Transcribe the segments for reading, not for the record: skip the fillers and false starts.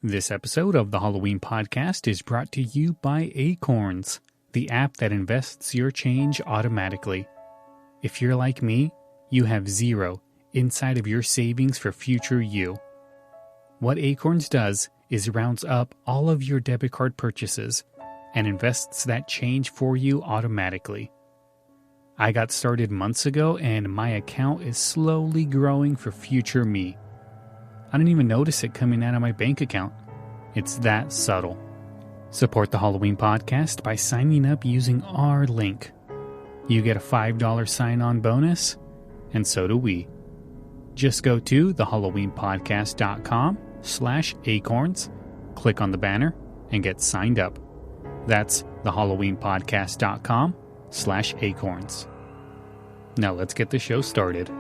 This episode of the Halloween podcast is brought to you by Acorns, the app that invests your change automatically. If you're like me, you have zero inside of your savings for future you. What Acorns does is rounds up all of your debit card purchases and invests that change for you automatically. I got started months ago and my account is slowly growing for future me. I didn't even notice it coming out of my bank account. It's that subtle. Support the Halloween podcast by signing up using our link. You get a $5 sign-on bonus, and so do we. Just go to thehalloweenpodcast.com/acorns, click on the banner, and get signed up. That's thehalloweenpodcast.com/acorns. Now let's get the show started.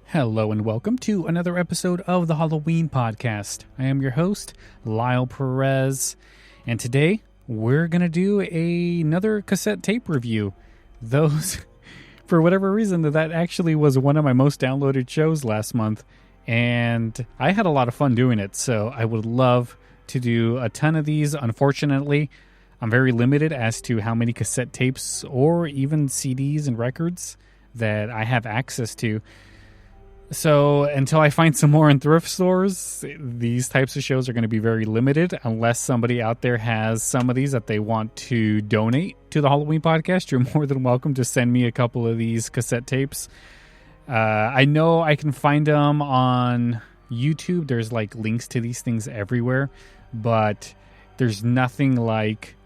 Hello and welcome to another episode of the Halloween podcast. I am your host, Lyle Perez, and today we're going to do another cassette tape review. For whatever reason, that actually was one of my most downloaded shows last month, and I had a lot of fun doing it, so I would love to do a ton of these. Unfortunately, I'm very limited as to how many cassette tapes or even CDs and records that I have access to. So until I find some more in thrift stores, these types of shows are going to be very limited. Unless somebody out there has some of these that they want to donate to the Halloween podcast, you're more than welcome to send me a couple of these cassette tapes. I know I can find them on YouTube. There's like links to these things everywhere, but there's nothing like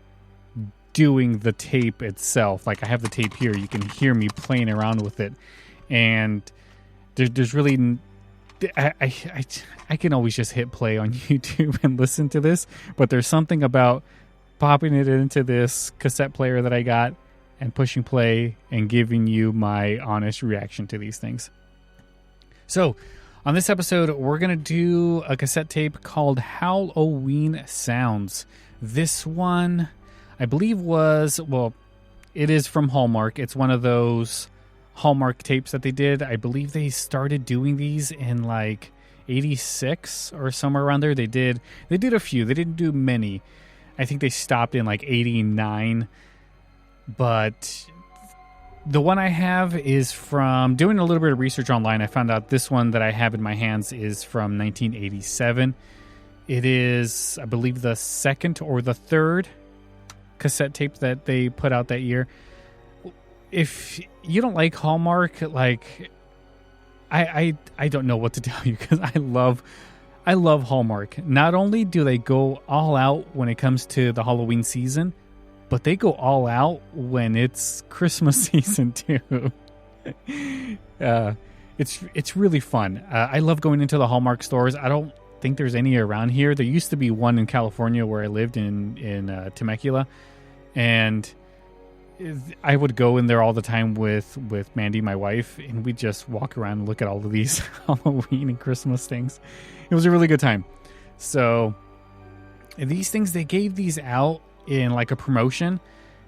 doing the tape itself. Like I have the tape here. You can hear me playing around with it. And there's really, I can always just hit play on YouTube and listen to this, but there's something about popping it into this cassette player that I got and pushing play and giving you my honest reaction to these things. So on this episode, we're going to do a cassette tape called Howl, Ween Sounds. This one, I believe it is from Hallmark. It's one of those Hallmark tapes that they did. I believe they started doing these in like 86 or somewhere around there. They did a few. They didn't do many. I think they stopped in like 89. But the one I have is from doing a little bit of research online. I found out this one that I have in my hands is from 1987. It is, I believe, the second or the third cassette tape that they put out that year. If you don't like Hallmark, like I don't know what to tell you, because I love Hallmark. Not only do they go all out when it comes to the Halloween season, but they go all out when it's Christmas season too. It's really fun. I love going into the Hallmark stores. I don't think there's any around here. There used to be one in California where I lived in Temecula, and I would go in there all the time with Mandy, my wife, and we'd just walk around and look at all of these Halloween and Christmas things. It was a really good time. So these things, they gave these out in like a promotion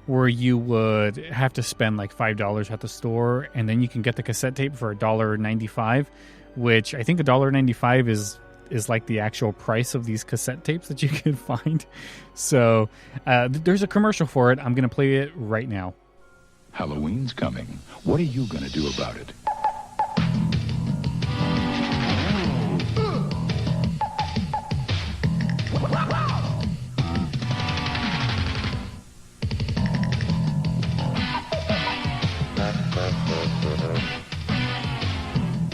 where you would have to spend like $5 at the store, and then you can get the cassette tape for $1.95, which I think $1.95 is like the actual price of these cassette tapes that you can find. So there's a commercial for it. I'm going to play it right now. Halloween's coming. What are you going to do about it?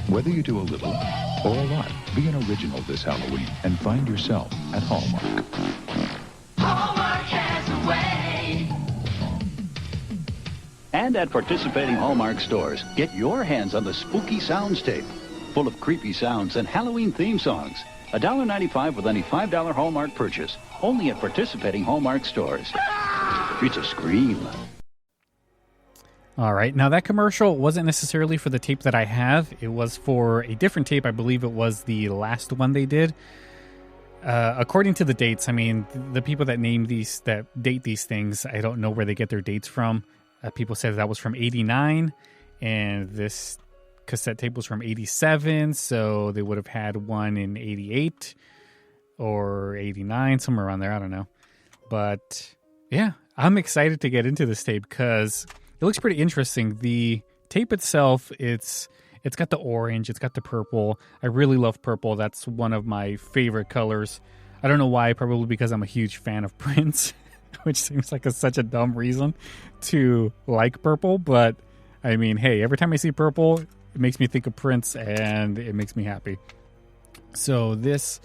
Whether you do a little or a lot, be an original this Halloween and find yourself at Hallmark. Hallmark has a way. and at participating Hallmark stores. Get your hands on the Spooky Sounds tape, full of creepy sounds and Halloween theme songs. $1.95 with any $5 Hallmark purchase. Only at participating Hallmark stores. It's a scream. All right. Now, that commercial wasn't necessarily for the tape that I have. It was for a different tape. I believe it was the last one they did. According to the dates, I mean, the people that date these things, I don't know where they get their dates from. People said that was from 89, and this cassette tape was from 87, so they would have had one in 88 or 89, somewhere around there. I don't know. But, yeah, I'm excited to get into this tape because it looks pretty interesting. The tape itself, it's got the orange, it's got the purple. I really love purple. That's one of my favorite colors. I don't know why, probably because I'm a huge fan of Prince, which seems like such a dumb reason to like purple. But, I mean, hey, every time I see purple, it makes me think of Prince, and it makes me happy. So this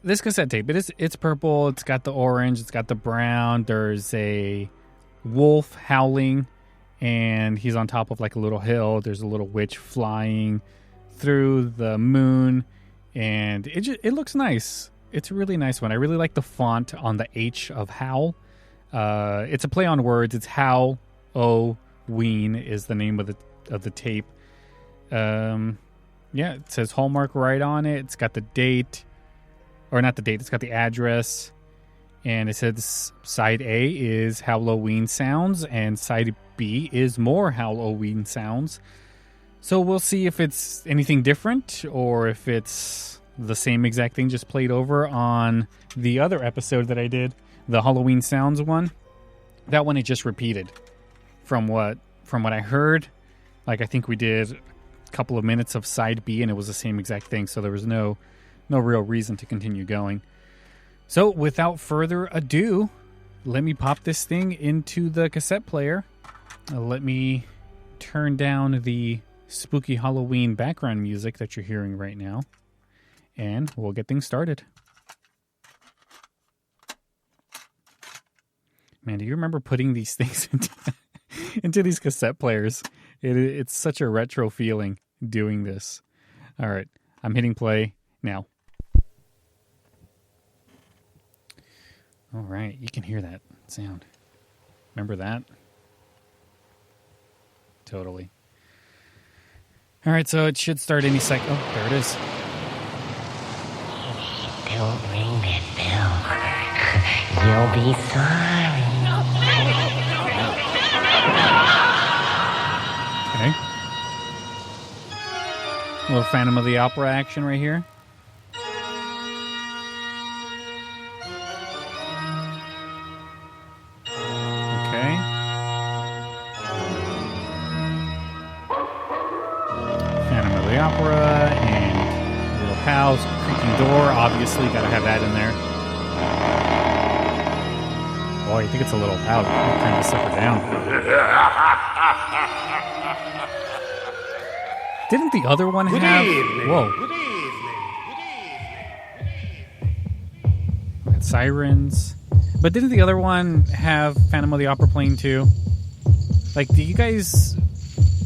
cassette tape, it's purple, it's got the orange, it's got the brown. There's a wolf howling, and he's on top of like a little hill. There's a little witch flying through the moon, and it looks nice. It's a really nice one. I really like the font on the H of Howl. It's a play on words. It's Howl. Ween is the name of the tape. Yeah, it says Hallmark right on it. It's got the date, or not the date. It's got the address, and it says side A is Halloween Sounds, and side B is more Halloween Sounds. So we'll see if it's anything different or if it's the same exact thing just played over on the other episode that I did, the Halloween Sounds one. That one it just repeated from what I heard. Like, I think we did a couple of minutes of side B and it was the same exact thing, so there was no real reason to continue going. So without further ado, let me pop this thing into the cassette player. Let me turn down the spooky Halloween background music that you're hearing right now, and we'll get things started. Man, do you remember putting these things into these cassette players? It's such a retro feeling doing this. All right, I'm hitting play now. All right, you can hear that sound. Remember that? Totally. All right, so it should start any second. Oh, there it is. Don't ring that bell. You'll be sorry. Okay. A little Phantom of the Opera action right here. Opera and little pals, creaking door. Obviously, gotta have that in there. Boy, I think it's a little loud. I'll turn this sucker down. Didn't the other one have? Whoa! We had sirens, but didn't the other one have Phantom of the Opera playing too? Like, do you guys?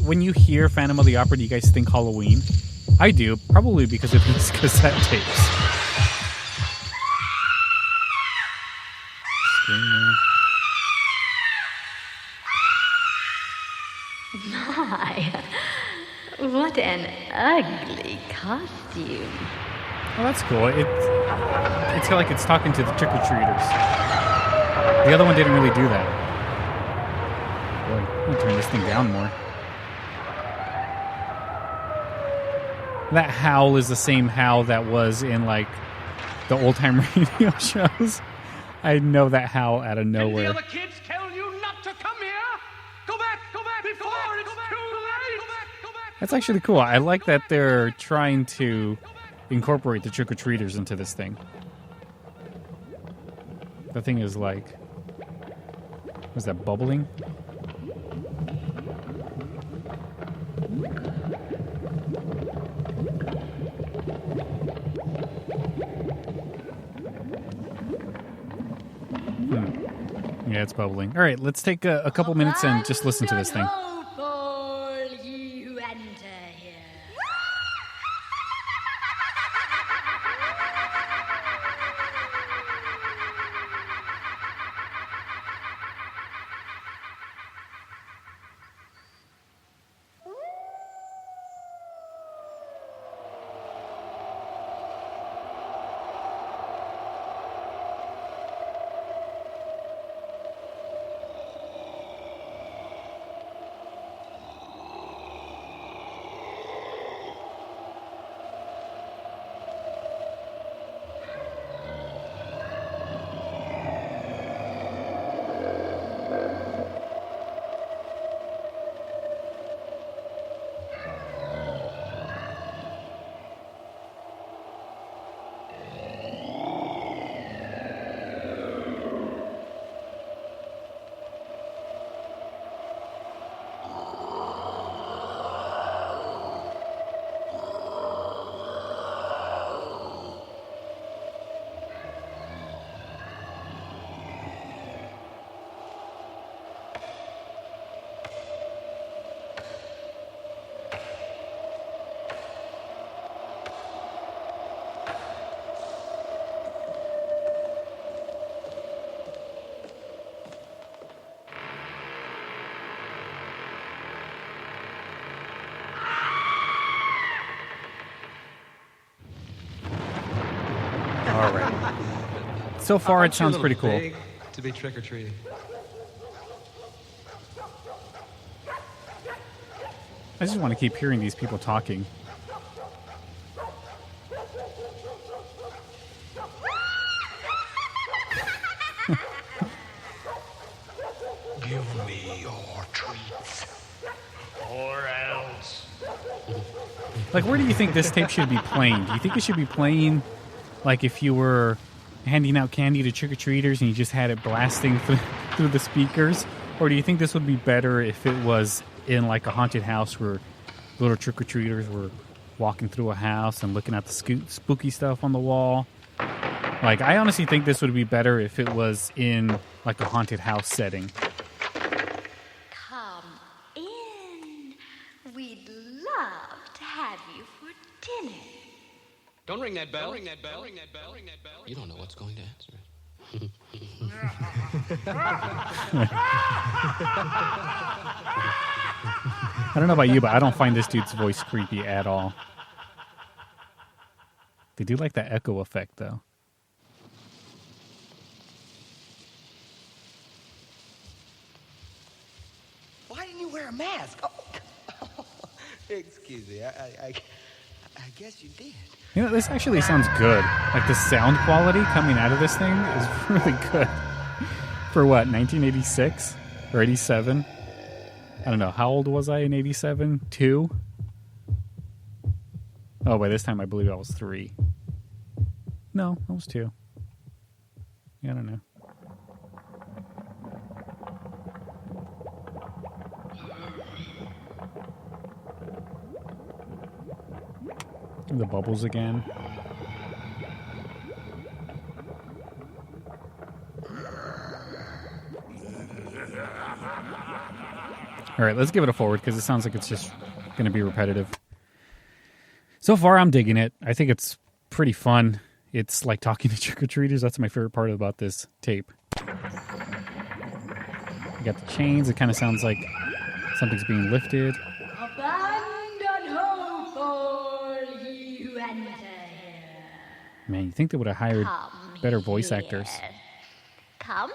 When you hear Phantom of the Opera, do you guys think Halloween? I do, probably because of these cassette tapes. Screaming. My, what an ugly costume. Oh, that's cool. It's like it's talking to the trick-or-treaters. The other one didn't really do that. Boy, I'm gonna turn this thing down more. That howl is the same howl that was in, like, the old-time radio shows. I know that howl out of nowhere. Did the other kids tell you not to come here? Go back before it's too late. Go back. That's actually cool. I like that they're trying to incorporate the trick-or-treaters into this thing. The thing is, like... Was that bubbling? Yeah, Yeah, it's bubbling. All right, let's take a couple minutes and just listen to this thing. Hope all ye who enter here. All right. So far, it sounds pretty cool. To be trick or treating. I just want to keep hearing these people talking. Give me your treats, or else. Like, where do you think this tape should be playing? Do you think it should be playing like if you were handing out candy to trick-or-treaters and you just had it blasting through the speakers? Or do you think this would be better if it was in like a haunted house where little trick-or-treaters were walking through a house and looking at the spooky stuff on the wall? Like, I honestly think this would be better if it was in like a haunted house setting. Come in. We'd love to have you for dinner. Don't ring that bell. Don't ring that bell. Ring that bell. Ring that bell. You don't know what's going to answer it. I don't know about you, but I don't find this dude's voice creepy at all. They do like that echo effect, though. Why didn't you wear a mask? Oh. Excuse me. I guess you did. You know, this actually sounds good. Like, the sound quality coming out of this thing is really good. For what, 1986? Or 87? I don't know. How old was I in 87? 2? Oh, by this time I believe I was 3. No, I was 2. Yeah, I don't know. The bubbles again. All right, let's give it a forward because it sounds like it's just going to be repetitive. So far, I'm digging it. I think it's pretty fun. It's like talking to trick-or-treaters. That's my favorite part about this tape. You got the chains. It kind of sounds like something's being lifted. Abandon hope, all ye who enter here. Man, you think they would have hired better voice actors. Come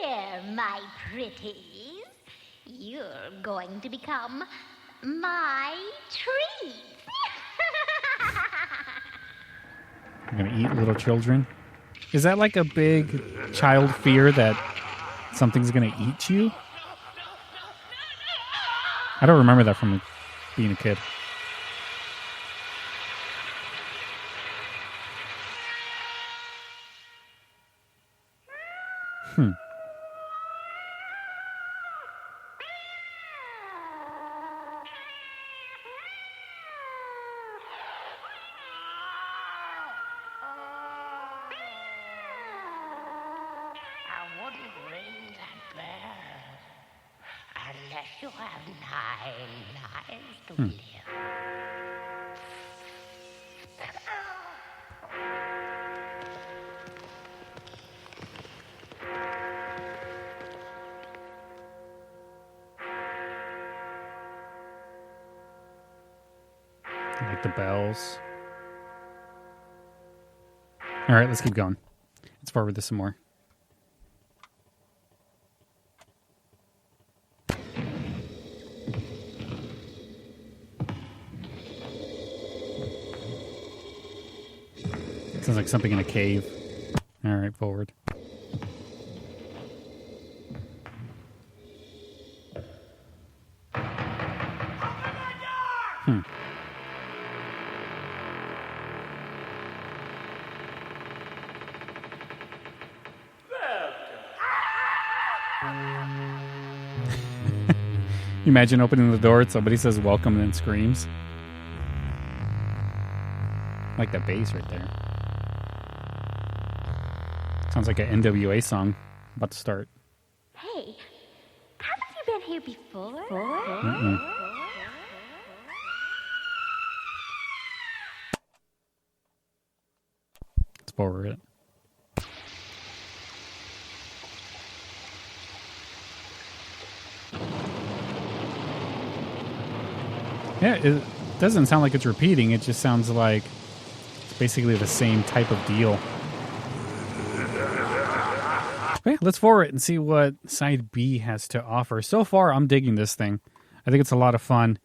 here, my pretties. You're going to become my treat. You're going to eat little children? Is that like a big child fear that something's going to eat you? I don't remember that from being a kid. You have 9 lives to live. Like the bells. All right, let's keep going. Let's forward this some more. Sounds like something in a cave. All right, forward. Imagine opening the door and somebody says welcome and then screams. Like the bass right there. Sounds like an NWA song about to start. Hey, haven't you been here before? Let's forward it. Yeah, it doesn't sound like it's repeating. It just sounds like it's basically the same type of deal. But yeah, let's forward it and see what side B has to offer. So far, I'm digging this thing. I think it's a lot of fun.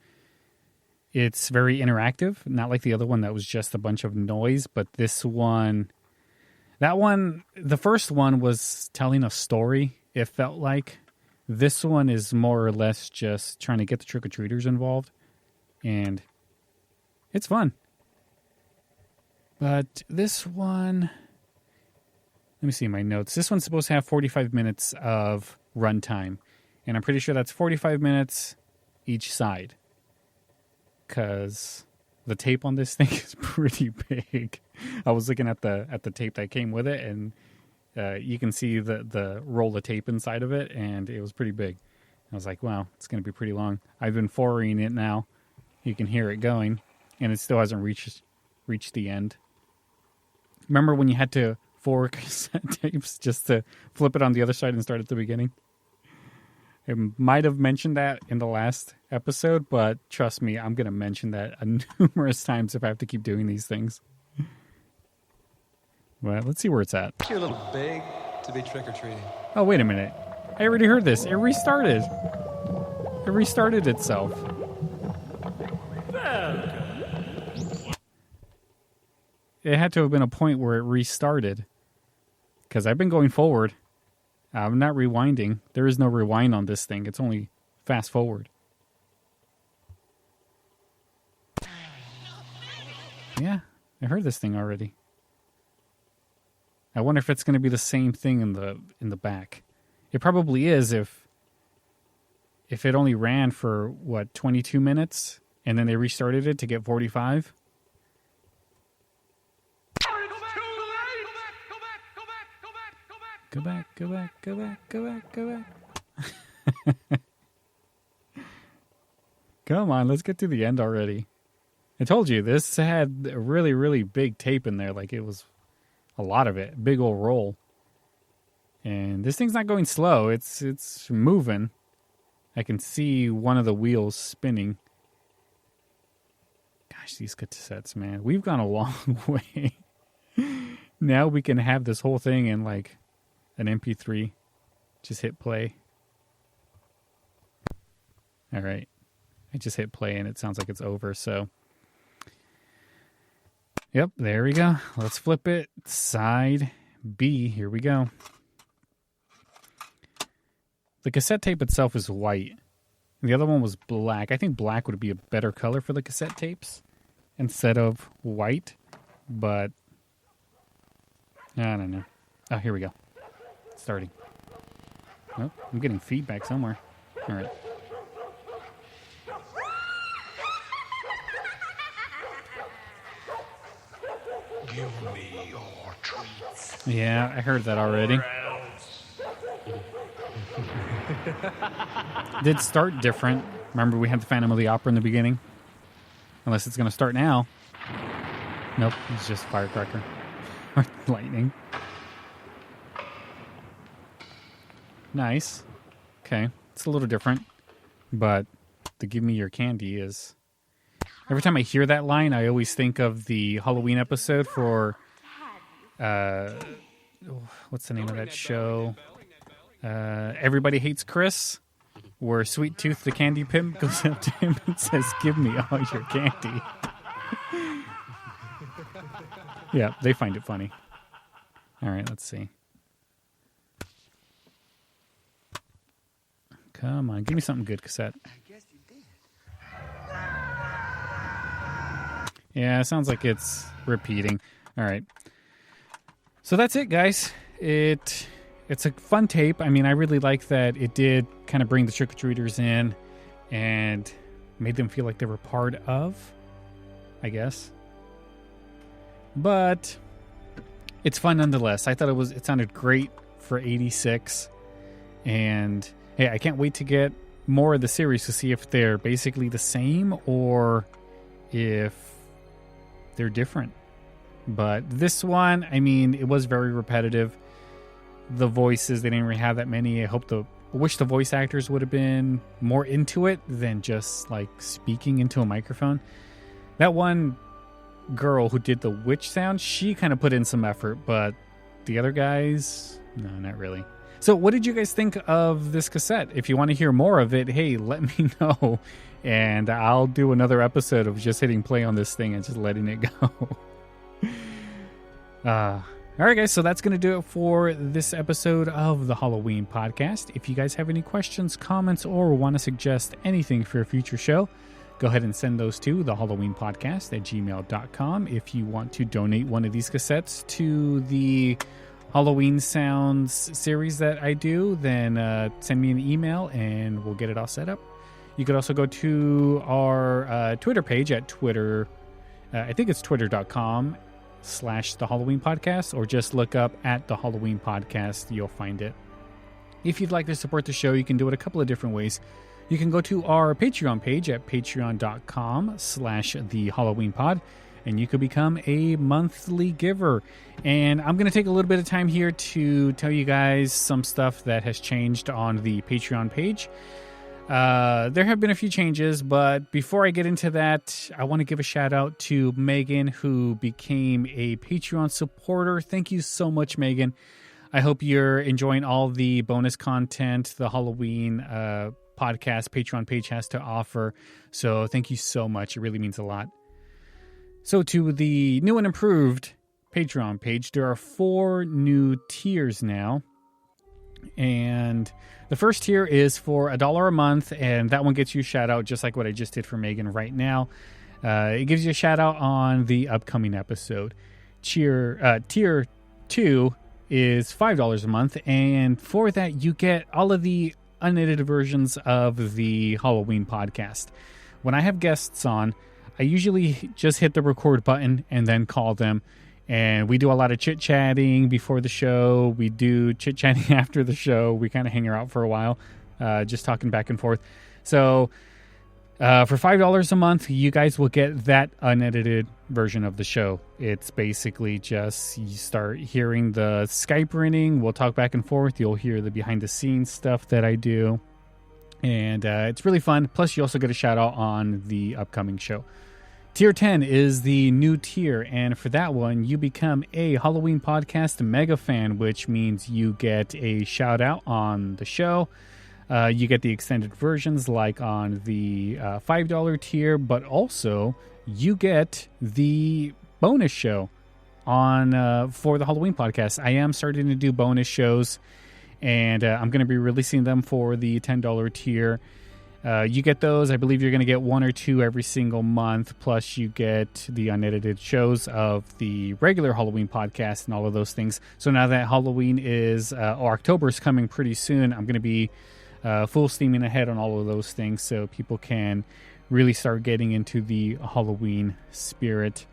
It's very interactive, not like the other one that was just a bunch of noise, but this one, the first one was telling a story, it felt like. This one is more or less just trying to get the trick-or-treaters involved. And it's fun. But this one, let me see my notes. This one's supposed to have 45 minutes of runtime. And I'm pretty sure that's 45 minutes each side. Because the tape on this thing is pretty big. I was looking at the tape that came with it, and you can see the roll of tape inside of it, and it was pretty big. I was like, wow, it's going to be pretty long. I've been forwarding it now. You can hear it going, and it still hasn't reached the end. Remember when you had to forward cassette tapes just to flip it on the other side and start at the beginning? I might have mentioned that in the last episode, but trust me, I'm going to mention that numerous times if I have to keep doing these things. Well, let's see where it's at. You're a little big to be trick-or-treating. Oh, wait a minute. I already heard this. It restarted. It restarted itself. It had to have been a point where it restarted. Because I've been going forward. I'm not rewinding. There is no rewind on this thing. It's only fast forward. Yeah, I heard this thing already. I wonder if it's going to be the same thing in the back. It probably is if it only ran for, 22 minutes, and then they restarted it to get 45? Go back. Come on, let's get to the end already. I told you, this had a really, really big tape in there. Like, it was a lot of it. Big old roll. And this thing's not going slow. It's moving. I can see one of the wheels spinning. Gosh, these cassettes, man. We've gone a long way. Now we can have this whole thing in, like, an MP3. Just hit play. All right. I just hit play and it sounds like it's over, so. Yep, there we go. Let's flip it. Side B. Here we go. The cassette tape itself is white. And the other one was black. I think black would be a better color for the cassette tapes instead of white. But I don't know. Oh, here we go. Starting. Oh, I'm getting feedback somewhere. All right. Give me your treats. Yeah, I heard that already. Did start different. Remember, we had the Phantom of the Opera in the beginning? Unless it's going to start now. Nope, it's just firecracker. Or lightning. Nice. Okay, it's a little different. But the give me your candy is... Every time I hear that line, I always think of the Halloween episode for... what's the name of that show? Everybody Hates Chris, where Sweet Tooth the candy pimp goes up to him and says, "Give me all your candy." Yeah, they find it funny. All right, let's see. Come on, give me something good, Cassette. I guess you did. Yeah, it sounds like it's repeating. All right. So that's it, guys. It's a fun tape. I mean, I really like that it did kind of bring the trick-or-treaters in and made them feel like they were part of, I guess. But it's fun nonetheless. I thought it sounded great for 86. And hey, I can't wait to get more of the series to see if they're basically the same or if they're different. But this one, I mean, it was very repetitive. The voices, they didn't really have that many. I wish the voice actors would have been more into it than just like speaking into a microphone. That one girl who did the witch sound, she kind of put in some effort, but the other guys, no, not really. So what did you guys think of this cassette? If you want to hear more of it, hey, let me know. And I'll do another episode of just hitting play on this thing and just letting it go. All right, guys, so that's going to do it for this episode of the Halloween podcast. If you guys have any questions, comments, or want to suggest anything for a future show, go ahead and send those to thehalloweenpodcast@gmail.com. If you want to donate one of these cassettes to the Ween Sounds series that I do, then send me an email and we'll get it all set up. You could also go to our Twitter page at Twitter. I think it's twitter.com/the Halloween podcast, or just look up at the Halloween podcast. You'll find it. If you'd like to support the show, you can do it a couple of different ways. You can go to our Patreon page at patreon.com/the Halloween pod, and you could become a monthly giver. And I'm going to take a little bit of time here to tell you guys some stuff that has changed on the Patreon page. There have been a few changes, but before I get into that, I want to give a shout out to Megan, who became a Patreon supporter. Thank you so much, Megan. I hope you're enjoying all the bonus content the Halloween podcast Patreon page has to offer. So thank you so much. It really means a lot. So to the new and improved Patreon page, there are 4 new tiers now. And the first tier is for $1 a month, and that one gets you a shout out just like what I just did for Megan right now. It gives you a shout out on the upcoming episode. Tier 2 is $5 a month, and for that you get all of the unedited versions of the Halloween podcast. When I have guests on, I usually just hit the record button and then call them. And we do a lot of chit-chatting before the show. We do chit-chatting after the show. We kind of hang out for a while, just talking back and forth. So for $5 a month, you guys will get that unedited version of the show. It's basically just you start hearing the Skype ringing. We'll talk back and forth. You'll hear the behind-the-scenes stuff that I do. And it's really fun. Plus, you also get a shout-out on the upcoming show. Tier 10 is the new tier, and for that one, you become a Halloween podcast mega fan, which means you get a shout out on the show. You get the extended versions like on the $5 tier, but also you get the bonus show on for the Halloween podcast. I am starting to do bonus shows, and I'm going to be releasing them for the $10 tier. You get those. I believe you're going to get 1 or 2 every single month. Plus, you get the unedited shows of the regular Halloween podcast and all of those things. So now that Halloween or October is coming pretty soon, I'm going to be full steaming ahead on all of those things so people can really start getting into the Halloween spirit.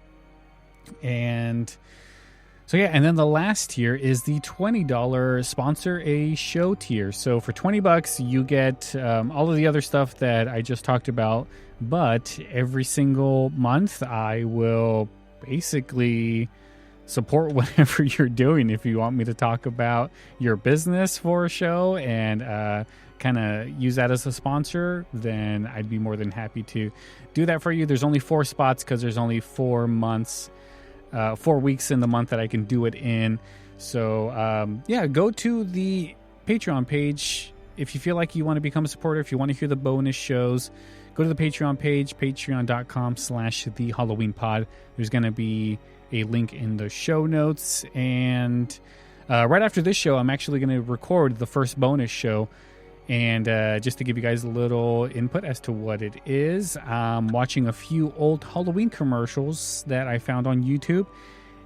And So yeah, and then the last tier is the $20 sponsor a show tier. So for $20, you get all of the other stuff that I just talked about, but every single month I will basically support whatever you're doing. If you want me to talk about your business for a show and kind of use that as a sponsor, then I'd be more than happy to do that for you. There's only 4 spots because there's only 4 weeks in the month that I can do it in. So yeah, go to the Patreon page if you feel like you want to become a supporter. If you want to hear the bonus shows, go to the Patreon page, patreon.com/the Halloween pod. There's going to be a link in the show notes. And right after this show, I'm actually going to record the first bonus show. And just to give you guys a little input as to what it is, I'm watching a few old Halloween commercials that I found on YouTube,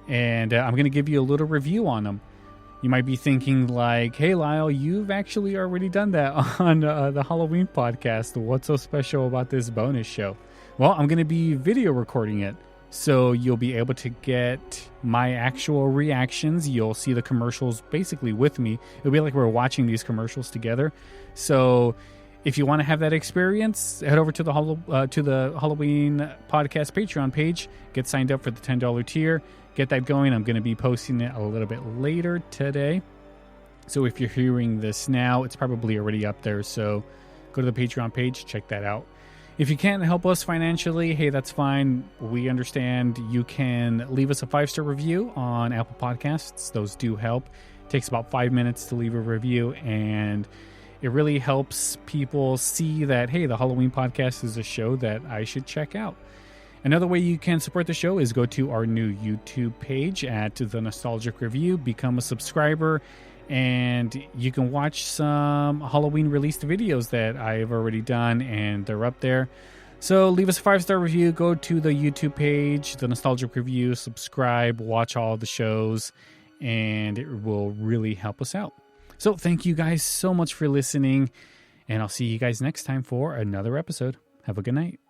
and I'm going to give you a little review on them. You might be thinking like, hey, Lyle, you've actually already done that on the Halloween podcast. What's so special about this bonus show? Well, I'm going to be video recording it. So you'll be able to get my actual reactions. You'll see the commercials basically with me. It'll be like we're watching these commercials together. So if you want to have that experience, head over to the Halloween podcast Patreon page. Get signed up for the $10 tier. Get that going. I'm going to be posting it a little bit later today. So if you're hearing this now, it's probably already up there. So go to the Patreon page. Check that out. If you can't help us financially, hey, that's fine. We understand. You can leave us a 5-star review on Apple Podcasts. Those do help. It takes about 5 minutes to leave a review, and it really helps people see that, hey, the Halloween podcast is a show that I should check out. Another way you can support the show is go to our new YouTube page at The Nostalgic Review. Become a subscriber, and you can watch some Halloween released videos that I've already done, and they're up there. So leave us a 5-star review, go to the YouTube page, The Nostalgic Review, subscribe, watch all the shows, and it will really help us out. So thank you guys so much for listening, and I'll see you guys next time for another episode. Have a good night.